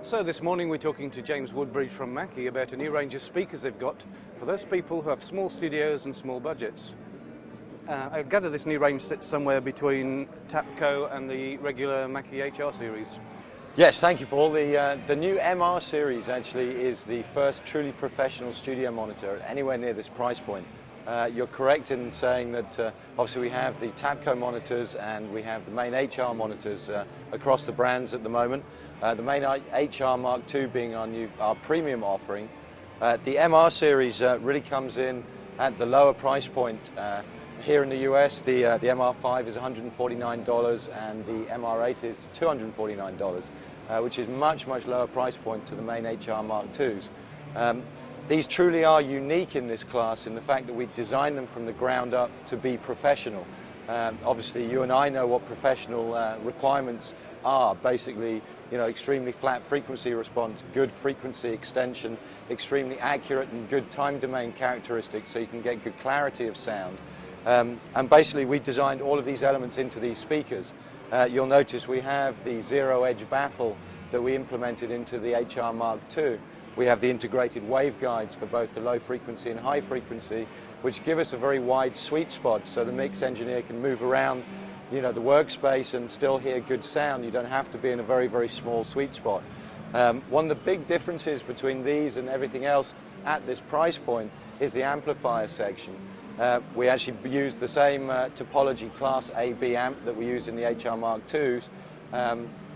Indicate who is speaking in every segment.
Speaker 1: So this morning we're talking to James Woodbridge from Mackie about a new range of speakers they've got for those people who have small studios and small budgets. I gather this new range sits somewhere between Tapco and the regular Mackie HR series.
Speaker 2: Yes, thank you, Paul. The new MR series actually is the first truly professional studio monitor anywhere near this price point. You're correct in saying that obviously we have the Tapco monitors and we have the main HR monitors across the brands at the moment. The main HR Mark II being our premium offering. The MR series really comes in at the lower price point. Here in the US, the MR5 is $149 and the MR8 is $249, which is much lower price point to the main HR Mark IIs. These truly are unique in this class in the fact that we designed them from the ground up to be professional. Obviously, you and I know what professional requirements are. Basically, extremely flat frequency response, good frequency extension, extremely accurate and good time domain characteristics so you can get good clarity of sound. And basically, we designed all of these elements into these speakers. You'll notice we have the zero-edge baffle that we implemented into the HR Mark II. We have the integrated waveguides for both the low frequency and high frequency, which give us a very wide sweet spot so the mix engineer can move around the workspace and still hear good sound. You don't have to be in a very small sweet spot. One of the big differences between these and everything else at this price point is the amplifier section. We actually use the same topology Class A/B amp that we use in the HR Mark IIs.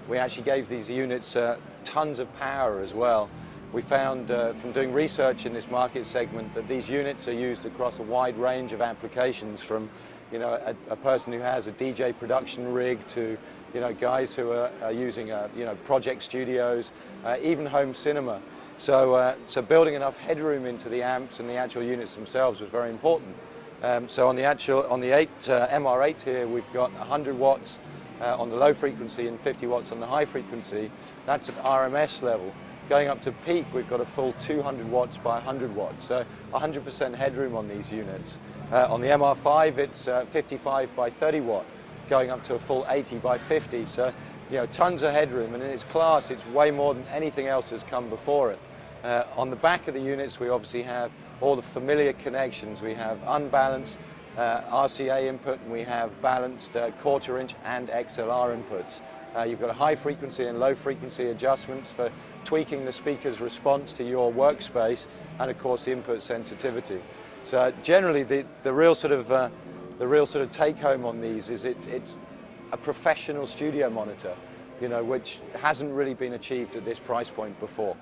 Speaker 2: We actually gave these units tons of power as well. We found from doing research in this market segment that these units are used across a wide range of applications, from a person who has a DJ production rig to guys who are using project studios, even home cinema. So building enough headroom into the amps and the actual units themselves was very important. So on the MR8 here, we've got 100 watts on the low frequency and 50 watts on the high frequency. That's at RMS level. Going up to peak, we've got a full 200 watts by 100 watts, so 100% headroom on these units. On the MR5, it's 55 by 30 watt, going up to a full 80 by 50, so tons of headroom, and in its class, it's way more than anything else that's come before it. On the back of the units, we obviously have all the familiar connections. We have unbalanced RCA input, and we have balanced quarter-inch and XLR inputs. You've got a high frequency and low frequency adjustments for tweaking the speaker's response to your workspace, and of course the input sensitivity. So generally, the real sort of take home on these is it's a professional studio monitor, which hasn't really been achieved at this price point before.